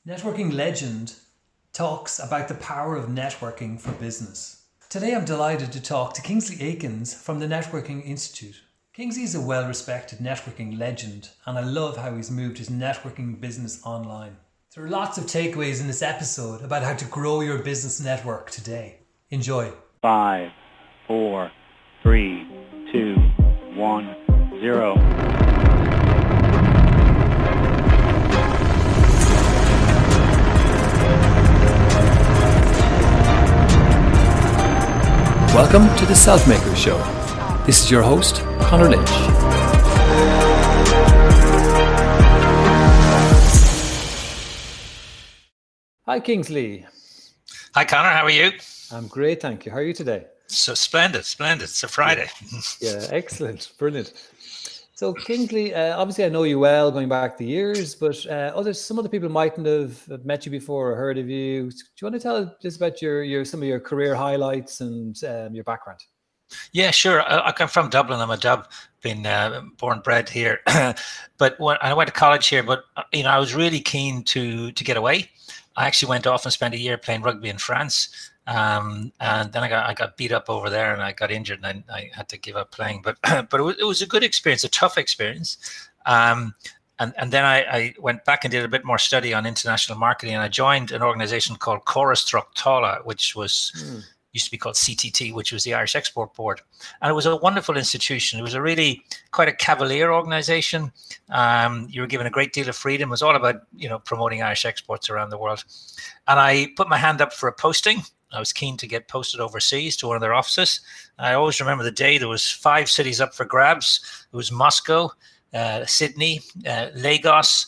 networking legend, talks about the power of networking for business. Today I'm delighted to talk to Kingsley Aikins from the Networking Institute. Kingsley is a well-respected networking legend, and I love how he's moved his networking business online. There are lots of takeaways in this episode about how to grow your business network today. Enjoy. 5, 4, 3, 2, 1, 0. Welcome to the Selfmaker Show. This is your host, ConorLyn.ch. Hi, Kingsley. Hi, Connor. How are you? I'm great, thank you. How are you today? So splendid. It's a Friday. Yeah, excellent. Brilliant. So, Kingsley, obviously I know you well going back the years, but some other people mightn't have met you before or heard of you. Do you want to tell us about some of your career highlights and your background? Yeah, sure. I come from Dublin. I'm a Dub, been born and bred here. But I went to college here, but I was really keen to get away. I actually went off and spent a year playing rugby in France. And then I got beat up over there and I got injured and I had to give up playing. But it was a good experience, a tough experience. And then I went back and did a bit more study on international marketing, and I joined an organization called Chorus Tráchtála, which was used to be called CTT, which was the Irish Export Board. And it was a wonderful institution. It was a really quite a cavalier organization. You were given a great deal of freedom. It was all about, promoting Irish exports around the world. And I put my hand up for a posting. I was keen to get posted overseas to one of their offices. I always remember the day. There was 5 cities up for grabs. It was Moscow, Sydney, Lagos,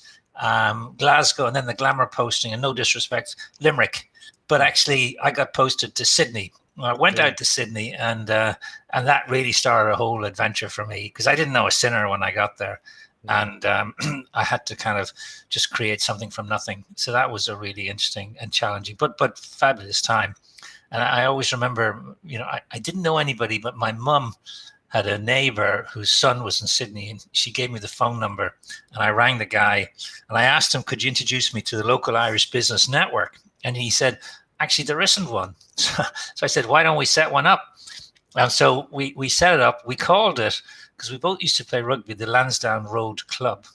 Glasgow, and then the glamour posting, and no disrespect, Limerick. But actually, I got posted to Sydney. I went out to Sydney, and that really started a whole adventure for me, because I didn't know a sinner when I got there. And I had to kind of just create something from nothing. So that was a really interesting and challenging, but fabulous time. And I always remember, I didn't know anybody, but my mum had a neighbor whose son was in Sydney, and she gave me the phone number, and I rang the guy and I asked him, could you introduce me to the local Irish business network? And he said, actually, there isn't one. So I said, why don't we set one up? And so we set it up. We called it, because we both used to play rugby, the Lansdowne Road Club.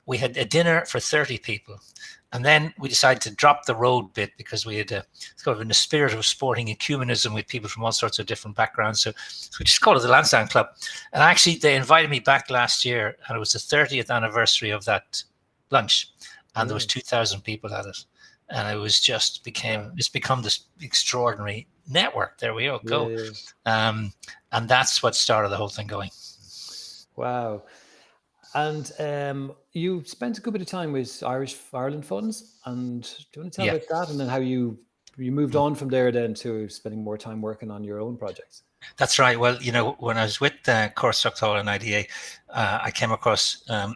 We had a dinner for 30 people. And then we decided to drop the road bit, because we had sort of in the spirit of sporting ecumenism with people from all sorts of different backgrounds. So we just called it the Lansdowne Club. And actually, they invited me back last year, and it was the 30th anniversary of that lunch. And there was 2,000 people at it. And it was it's become this extraordinary network. There we go. Yeah. And that's what started the whole thing going. Wow. And you spent a good bit of time with Ireland Funds. And do you want to tell about that, and then how you moved on from there then to spending more time working on your own projects? That's right. Well, when I was with Chorus Tráchtála and IDA, I came across a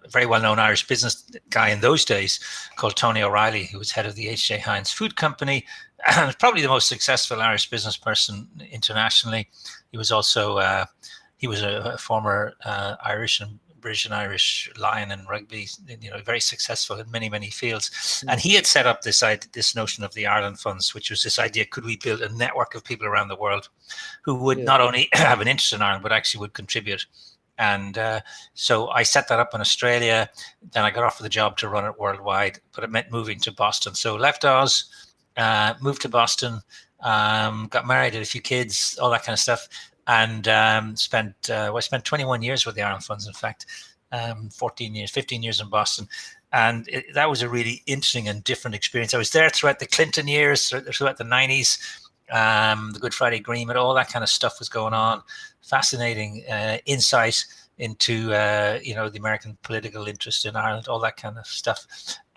very well-known Irish business guy in those days called Tony O'Reilly, who was head of the H.J. Heinz Food Company, and probably the most successful Irish business person internationally. He was also a former Irish and British and Irish lion in rugby, very successful in many, many fields. And he had set up this notion of the Ireland Funds, which was this idea, could we build a network of people around the world who would not only have an interest in Ireland, but actually would contribute. And so I set that up in Australia. Then I got offered the job to run it worldwide, but it meant moving to Boston. So left Oz, moved to Boston, got married, had a few kids, all that kind of stuff. And I spent 21 years with the Ireland Funds, in fact, 15 years in Boston. And that was a really interesting and different experience. I was there throughout the Clinton years, throughout the 90s, the Good Friday Agreement, all that kind of stuff was going on. Fascinating insight into, the American political interest in Ireland, all that kind of stuff.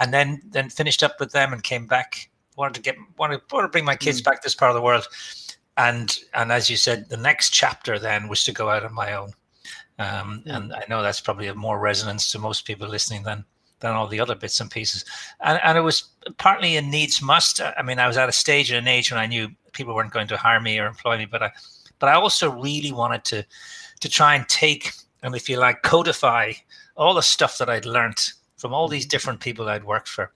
And then finished up with them and came back, wanted to bring my kids back to this part of the world. And as you said, the next chapter then was to go out on my own. And I know that's probably of more resonance to most people listening than all the other bits and pieces. And it was partly a needs must. I mean, I was at a stage and an age when I knew people weren't going to hire me or employ me, but I also really wanted to try and take, and if you like, codify all the stuff that I'd learned from all these different people I'd worked for,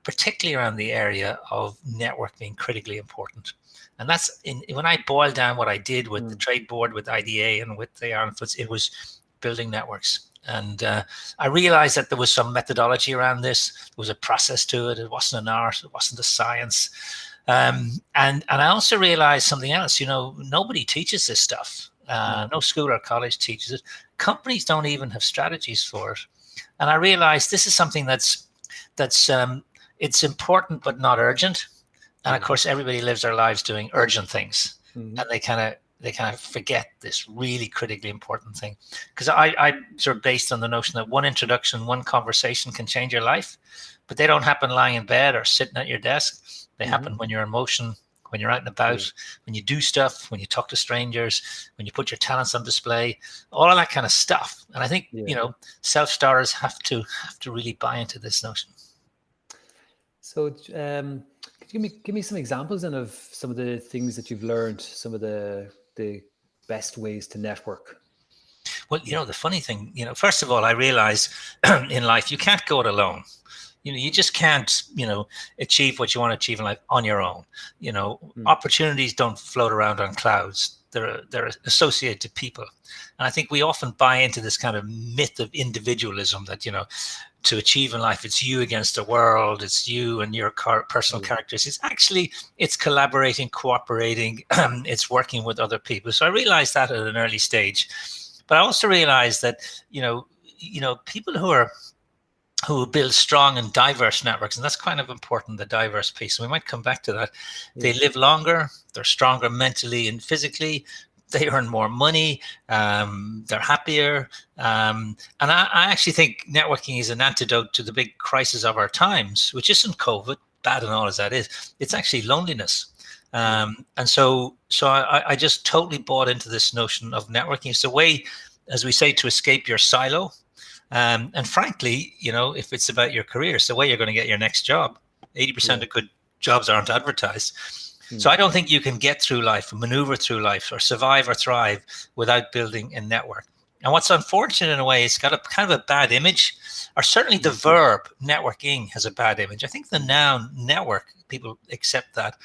particularly around the area of network being critically important. And that's when I boiled down what I did with the trade board, with IDA, and with the Ireland Foods, it was building networks. And I realized that there was some methodology around this. There was a process to it. It wasn't an art. It wasn't a science. And I also realized something else. Nobody teaches this stuff. No school or college teaches it. Companies don't even have strategies for it. And I realized this is something that's it's important but not urgent. And of course, everybody lives their lives doing urgent things, and they kind of forget this really critically important thing. Because I sort of based on the notion that one introduction, one conversation can change your life, but they don't happen lying in bed or sitting at your desk. They happen when you're in motion, when you're out and about, when you do stuff, when you talk to strangers, when you put your talents on display, all of that kind of stuff. And I think self-starters have to really buy into this notion. So. Could you give me some examples then of some of the things that you've learned, some of the best ways to network? Well, the funny thing, first of all, I realized in life, you can't go it alone. You just can't, achieve what you want to achieve in life on your own. Opportunities don't float around on clouds. They're associated to people. And I think we often buy into this kind of myth of individualism that, to achieve in life, it's you against the world, it's you and your personal characteristics. Actually, it's collaborating, cooperating, it's working with other people. So I realized that at an early stage. But I also realized that, people who build strong and diverse networks, and that's kind of important, the diverse piece. And we might come back to that. They live longer, they're stronger mentally and physically, they earn more money, they're happier. And I actually think networking is an antidote to the big crisis of our times, which isn't COVID, bad and all as that is. It's actually loneliness. And so I just totally bought into this notion of networking. It's a way, as we say, to escape your silo. And frankly, if it's about your career, it's the way you're going to get your next job. 80% of good jobs aren't advertised. So I don't think you can get through life, maneuver through life, or survive or thrive without building a network. And what's unfortunate in a way, it's got a kind of a bad image, or certainly the verb networking has a bad image. I think the noun network, people accept that.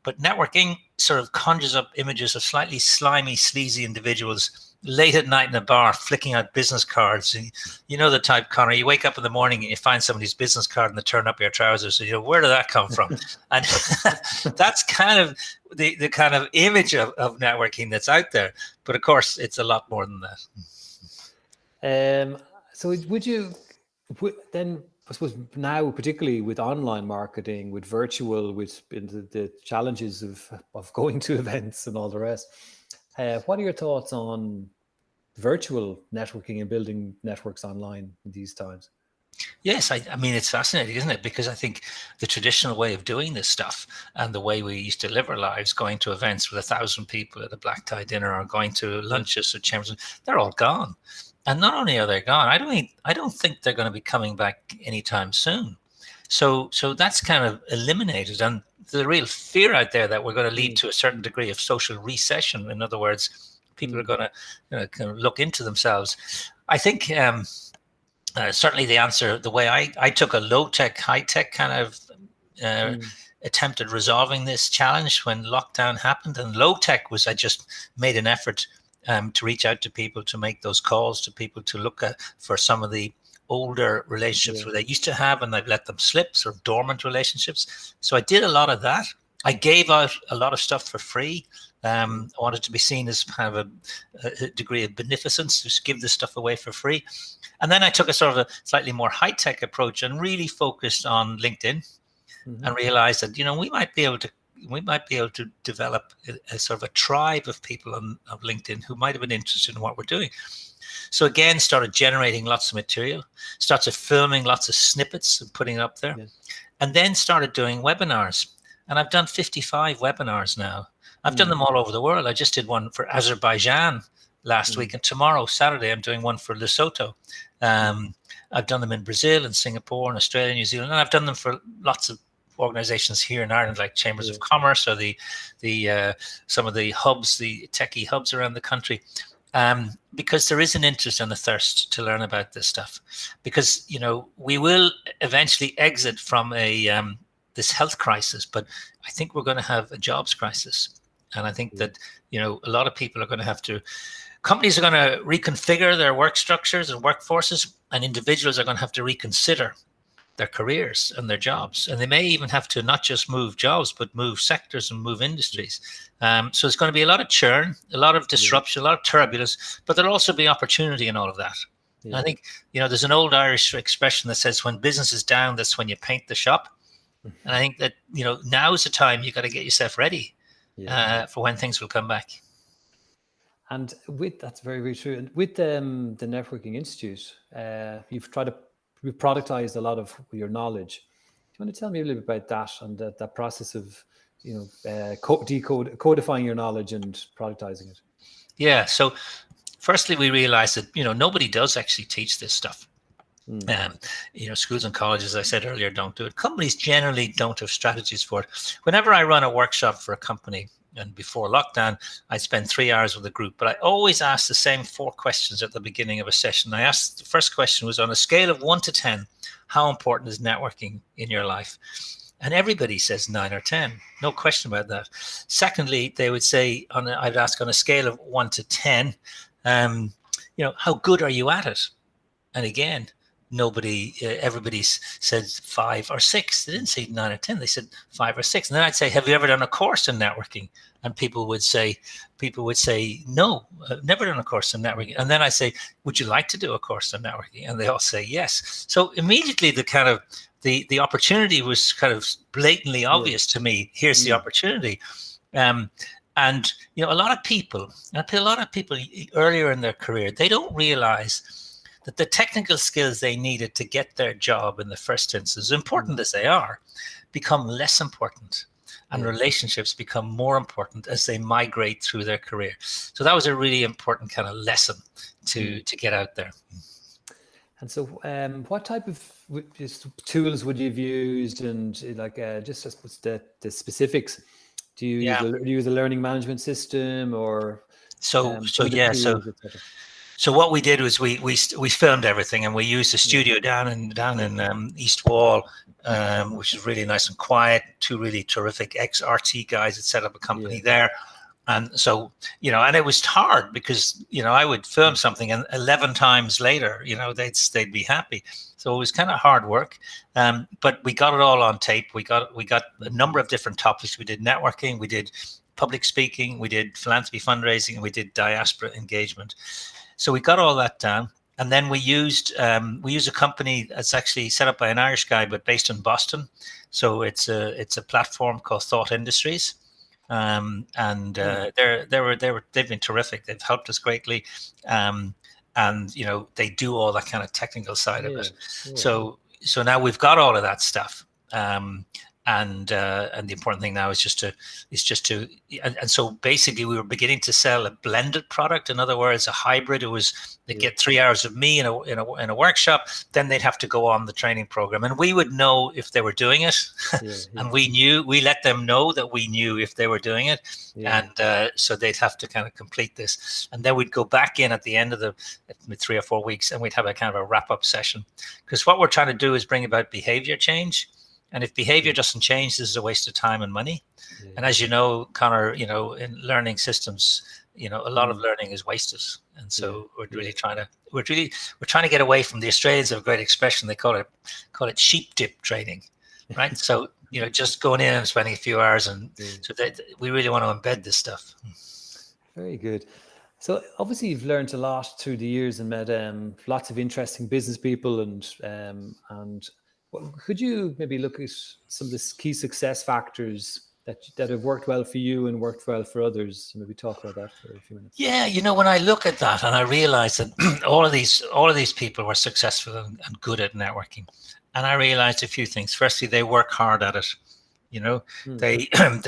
But networking sort of conjures up images of slightly slimy, sleazy individuals late at night in a bar, flicking out business cards. And you know the type, Conor, you wake up in the morning and you find somebody's business card and they turn up your trousers. So, where did that come from? And that's kind of the kind of image of networking that's out there. But of course, it's a lot more than that. So would you then, I suppose now, particularly with online marketing, with virtual, with the challenges of going to events and all the rest, what are your thoughts on virtual networking and building networks online in these times? Yes, I mean, it's fascinating, isn't it? Because I think the traditional way of doing this stuff and the way we used to live our lives, going to events with 1,000 people at a black tie dinner or going to lunches at Chambers, they're all gone. And not only are they gone, I don't think they're going to be coming back anytime soon. So that's kind of eliminated. And the real fear out there that we're going to lead to a certain degree of social recession. In other words, people are going to kind of look into themselves. I think certainly the answer, the way I took a low-tech, high-tech kind of attempt at resolving this challenge when lockdown happened. And low-tech was I just made an effort to reach out to people, to make those calls to people, to look for some of the older relationships where they used to have and I've let them slip, sort of dormant relationships. So I did a lot of that. I gave out a lot of stuff for free. I wanted to be seen as kind of a degree of beneficence, just give this stuff away for free. And then I took a sort of a slightly more high-tech approach and really focused on LinkedIn and realized that, we might be able to develop a sort of a tribe of people on LinkedIn who might have been interested in what we're doing. So again, started generating lots of material, started filming lots of snippets and putting it up there, and then started doing webinars. And I've done 55 webinars now. I've done them all over the world. I just did one for Azerbaijan last week, and tomorrow, Saturday, I'm doing one for Lesotho. I've done them in Brazil and Singapore and Australia, New Zealand, and I've done them for lots of organizations here in Ireland, like Chambers of Commerce or the some of the hubs, the techie hubs around the country. because there is an interest and a thirst to learn about this stuff. Because, you know, we will eventually exit from this health crisis, but I think we're going to have a jobs crisis. And I think that, you know, a lot of people are going to have to, companies are going to reconfigure their work structures and workforces, and individuals are going to have to reconsider their careers and their jobs. And they may even have to not just move jobs, but move sectors and move industries. So it's going to be a lot of churn, a lot of disruption, a lot of turbulence, but there'll also be opportunity in all of that. I think, you know, there's an old Irish expression that says, when business is down, that's when you paint the shop. And I think that, you know, now is the time you got to get yourself ready for when things will come back. And that's very, very true. And with the Networking Institute, you've tried to productize a lot of your knowledge. Do you want to tell me a little bit about that and that process of, you know, codifying your knowledge and productizing it? Yeah. So firstly, we realized that, you know, nobody does actually teach this stuff. You know, schools and colleges, as I said earlier, don't do it. Companies generally don't have strategies for it. Whenever I run a workshop for a company, and before lockdown, I spend 3 hours with a group, but I always ask the same 4 questions at the beginning of a session. I asked, the first question was, on a scale of 1 to 10, how important is networking in your life? And everybody says 9 or 10, no question about that. Secondly, they would say, I'd ask on a scale of 1 to 10, you know, how good are you at it? And again, everybody said 5 or 6. They didn't say 9 or 10. They said 5 or 6. And then I'd say, have you ever done a course in networking? And people would say, no, I've never done a course in networking. And then I say, would you like to do a course in networking? And they all say yes. So immediately the kind of the opportunity was kind of blatantly obvious to me. Here's the opportunity. And, you know, a lot of people earlier in their career, they don't realize that the technical skills they needed to get their job in the first instance, important as they are, become less important, and relationships become more important as they migrate through their career. So that was a really important kind of lesson to get out there. And so what type of tools would you have used, and like just the specifics? Do you use a learning management system, or So what we did was we filmed everything, and we used a studio down in East Wall, which is really nice and quiet. 2 really terrific ex-RT guys had set up a company there. And so, you know, and it was hard because, you know, I would film something and 11 times later, you know, they'd be happy. So it was kind of hard work. But we got it all on tape. We got a number of different topics. We did networking, we did public speaking, we did philanthropy fundraising, and we did diaspora engagement. So we got all that down, and then we used a company that's actually set up by an Irish guy, but based in Boston. So it's a platform called Thought Industries, and they've been terrific. They've helped us greatly, and you know, they do all that kind of technical side of it. So now we've got all of that stuff. And the important thing now is just to and so basically we were beginning to sell a blended product. In other words, a hybrid. It was, they'd get 3 hours of me in a workshop, then they'd have to go on the training program, and we would know if they were doing it. And we let them know that we knew if they were doing it. And so they'd have to kind of complete this, and then we'd go back in at the end of the 3 or 4 weeks, and we'd have a kind of a wrap-up session, because what we're trying to do is bring about behavior change. And if behavior doesn't change, this is a waste of time and money. And as you know, Conor, you know, in learning systems, you know, a lot of learning is wasted. And so we're trying to get away from, the Australians have a great expression. They call it sheep dip training, right? So, you know, just going in and spending a few hours, and so that we really want to embed this stuff. Very good. So obviously you've learned a lot through the years and met lots of interesting business people, and could you maybe look at some of the key success factors that have worked well for you and worked well for others? Maybe talk about that for a few minutes. Yeah, you know, when I look at that and I realize that all of these people were successful and good at networking, and I realized a few things. Firstly, they work hard at it. You know, they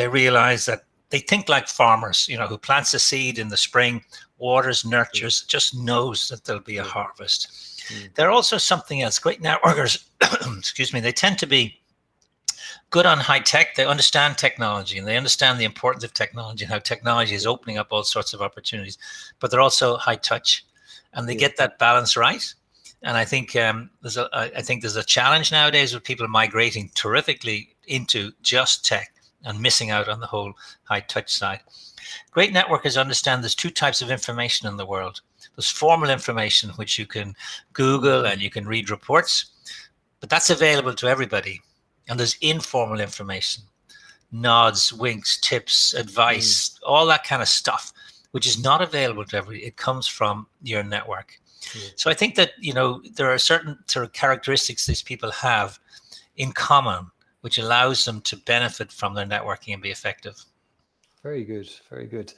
realize that they think like farmers, you know, who plants a seed in the spring, waters, nurtures, just knows that there'll be a harvest. They're also something else. Great networkers, excuse me, they tend to be good on high tech. They understand technology and they understand the importance of technology and how technology is opening up all sorts of opportunities. But they're also high touch, and they get that balance right. And I think there's a challenge nowadays with people migrating terrifically into just tech and missing out on the whole high touch side. Great networkers understand there's two types of information in the world. There's formal information, which you can Google and you can read reports, but that's available to everybody. And there's informal information, nods, winks, tips, advice, all that kind of stuff, which is not available to everybody. It comes from your network. So I think that, there are certain sort of characteristics these people have in common, which allows them to benefit from their networking and be effective. Very good. Very good.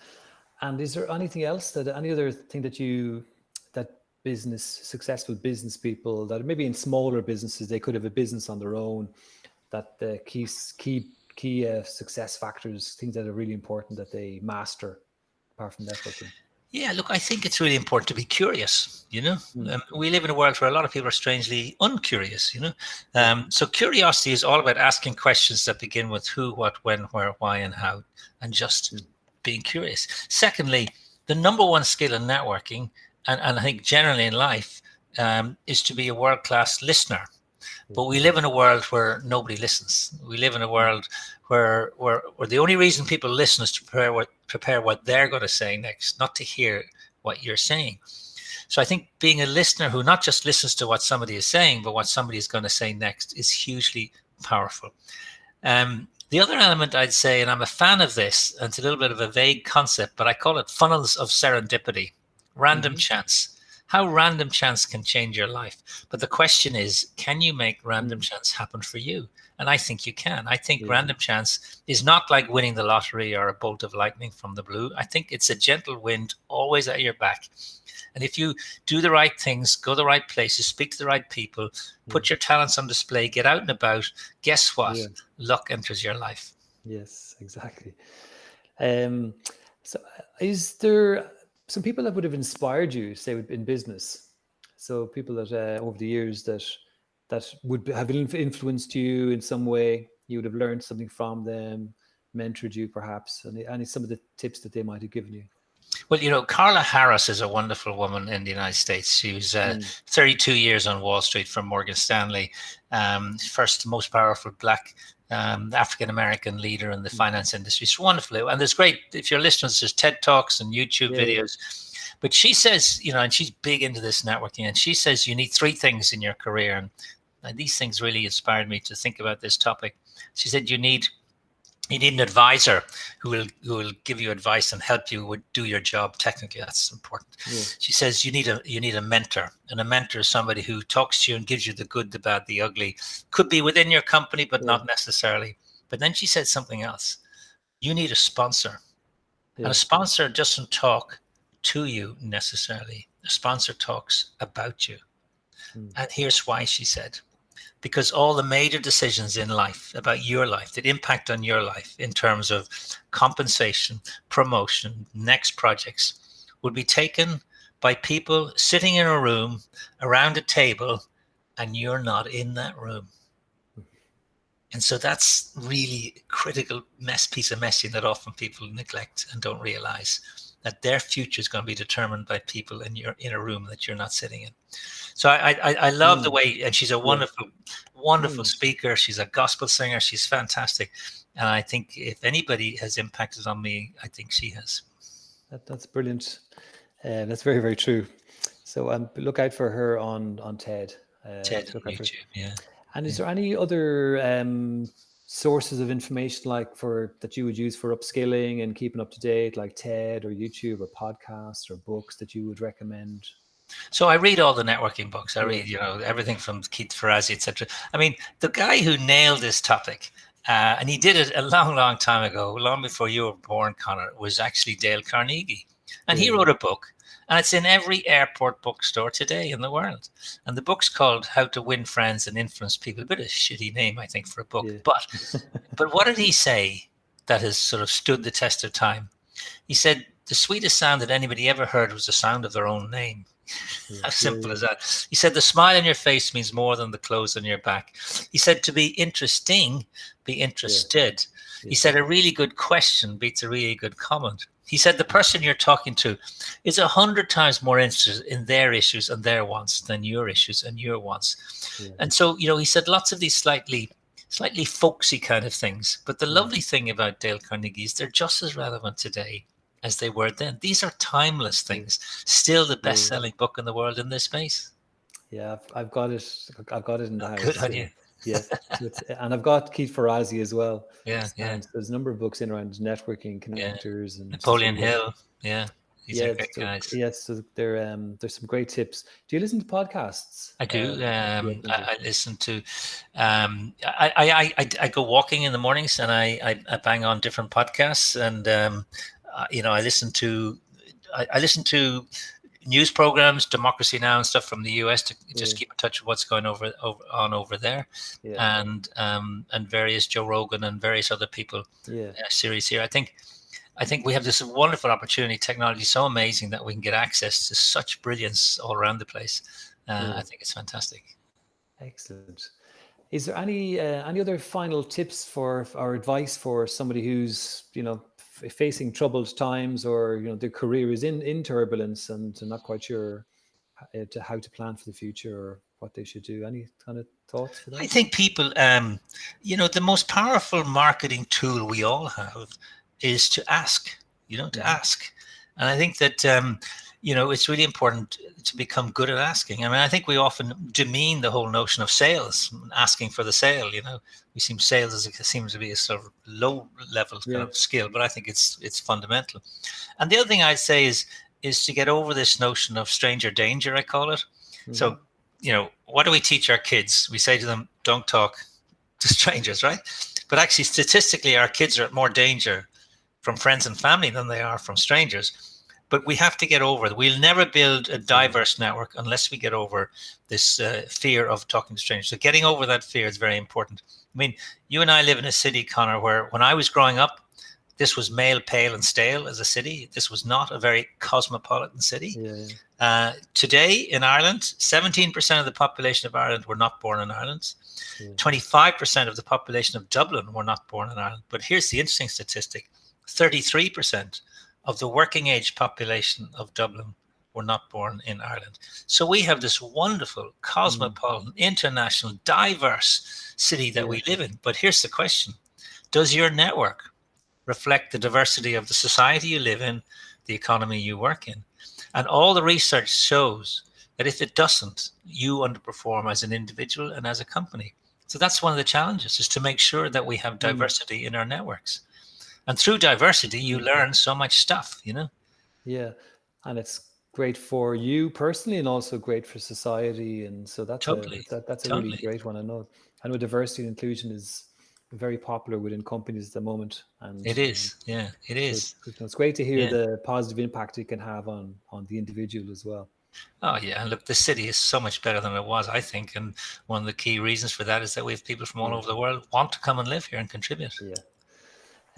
And is there anything else any other thing that successful business people that maybe in smaller businesses, they could have a business on their own, that the key success factors, things that are really important that they master apart from networking? Yeah, look, I think it's really important to be curious, we live in a world where a lot of people are strangely uncurious, so curiosity is all about asking questions that begin with who, what, when, where, why, and how, and just being curious. Secondly, the number one skill in networking, and I think generally in life, is to be a world-class listener. But we live in a world where nobody listens. We live in a world where the only reason people listen is to prepare what they're going to say next, not to hear what you're saying. So I think being a listener who not just listens to what somebody is saying, but what somebody is going to say next is hugely powerful. The other element I'd say, and I'm a fan of this, and it's a little bit of a vague concept, but I call it funnels of serendipity, random chance. How random chance can change your life. But the question is, can you make random chance happen for you? And I think you can. I think random chance is not like winning the lottery or a bolt of lightning from the blue. I think it's a gentle wind always at your back. And if you do the right things, go the right places, speak to the right people, put your talents on display, get out and about, guess what? Luck enters your life. Yes, exactly. So is there some people that would have inspired you, say, in business? So people that over the years that would have influenced you in some way, you would have learned something from them, mentored you perhaps, and some of the tips that they might have given you. Well, Carla Harris is a wonderful woman in the United States. She was 32 years on Wall Street for Morgan Stanley, first most powerful Black African-American leader in the finance industry. It's wonderful. And there's great, if you're listening, there's TED Talks and YouTube videos. But she says, and she's big into this networking, and she says you need three things in your career. And these things really inspired me to think about this topic. She said you need an advisor who will give you advice and help you do your job technically. That's important. She says you need a mentor, and a mentor is somebody who talks to you and gives you the good, the bad, the ugly. Could be within your company, but not necessarily. But then she said something else. You need a sponsor, and a sponsor doesn't talk to you necessarily. A sponsor talks about you, and here's why, she said. Because all the major decisions in life about your life that impact on your life in terms of compensation, promotion, next projects would be taken by people sitting in a room around a table, and you're not in that room. And so that's really a critical piece of messaging that often people neglect and don't realize, that their future is going to be determined by people and you're in a room that you're not sitting in. So I love the way, and she's a wonderful speaker. She's a gospel singer. She's fantastic. And I think if anybody has impacted on me, I think she has. That's brilliant. That's very, very true. So look out for her on TED. TED on YouTube, yeah. And is there any other sources of information that you would use for upskilling and keeping up to date, like TED or YouTube or podcasts or books that you would recommend? So I read all the networking books. I read, everything from Keith Ferrazzi, etc. I mean, the guy who nailed this topic, and he did it a long, long time ago, long before you were born, Conor, was actually Dale Carnegie. And he wrote a book, and it's in every airport bookstore today in the world. And the book's called How to Win Friends and Influence People. A bit of a shitty name, I think, for a book. Yeah. But what did he say that has sort of stood the test of time? He said, the sweetest sound that anybody ever heard was the sound of their own name. How simple is that? He said, the smile on your face means more than the clothes on your back. He said, to be interesting, be interested. He said, a really good question beats a really good comment. He said, the person you're talking to is 100 times more interested in their issues and their wants than your issues and your wants. And so, he said lots of these slightly folksy kind of things. But the lovely thing about Dale Carnegie is they're just as relevant today as they were then. These are timeless things. Still the best-selling book in the world in this space. Yeah, I've got it. I've got it in the house. Good on you. Yeah, and I've got Keith Ferrazzi as well. Yeah. And there's a number of books in around networking, connectors, and Napoleon Hill. Yeah. These are great guys. Yes, so there's some great tips. Do you listen to podcasts? I do. I listen to. I go walking in the mornings, and I bang on different podcasts, and I listen to news programs, Democracy Now! And stuff from the US to just keep in touch with what's going on over there, and various Joe Rogan and various other people series here. I think we have this wonderful opportunity. Technology is so amazing that we can get access to such brilliance all around the place. I think it's fantastic. Excellent. Is there any other final tips or advice for somebody who's facing troubled times, or their career is in turbulence and not quite sure how to plan for the future or what they should do? Any kind of thoughts for that? I think people, the most powerful marketing tool we all have is to ask, to ask. And I think that, it's really important to become good at asking. I mean, I think we often demean the whole notion of sales, asking for the sale. We seem sales seems to be a sort of low level kind of skill, but I think it's fundamental. And the other thing I'd say is to get over this notion of stranger danger, I call it. So, what do we teach our kids? We say to them, don't talk to strangers, right? But actually, statistically, our kids are at more danger from friends and family than they are from strangers. But we have to get over it. We'll never build a diverse network unless we get over this fear of talking to strangers. So getting over that fear is very important. I mean, you and I live in a city, Conor, where when I was growing up, this was male, pale and stale as a city. This was not a very cosmopolitan city. Today in Ireland, 17% of the population of Ireland were not born in Ireland. 25% of the population of Dublin were not born in Ireland. But here's the interesting statistic. 33% of the working age population of Dublin were not born in Ireland. So we have this wonderful, cosmopolitan, international, diverse city that we live in. But here's the question. Does your network reflect the diversity of the society you live in, the economy you work in? And all the research shows that if it doesn't, you underperform as an individual and as a company. So that's one of the challenges, is to make sure that we have diversity in our networks. And through diversity, you learn so much stuff, Yeah, and it's great for you personally and also great for society. And so that's a really great one. I know diversity and inclusion is very popular within companies at the moment. And it is, it is. It's great to hear the positive impact it can have on the individual as well. Oh, yeah. And look, the city is so much better than it was, I think. And one of the key reasons for that is that we have people from all over the world want to come and live here and contribute. Yeah.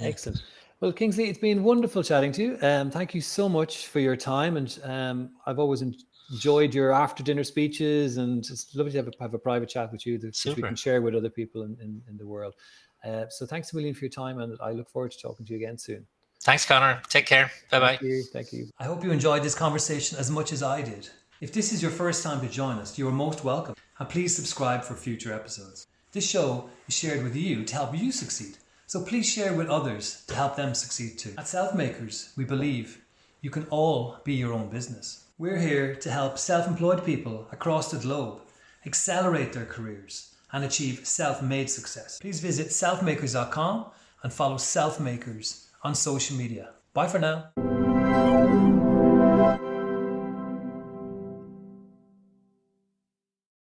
Excellent. Well, Kingsley, it's been wonderful chatting to you. Thank you so much for your time. And I've always enjoyed your after dinner speeches, and it's lovely to have a private chat with you that we can share with other people in the world. So thanks a million for your time, and I look forward to talking to you again soon. Thanks, Conor. Take care. Bye-bye. Thank you. I hope you enjoyed this conversation as much as I did. If this is your first time to join us, you are most welcome. And please subscribe for future episodes. This show is shared with you to help you succeed. So please share with others to help them succeed too. At Selfmakers, we believe you can all be your own business. We're here to help self-employed people across the globe accelerate their careers and achieve self-made success. Please visit selfmakers.com and follow Selfmakers on social media. Bye for now.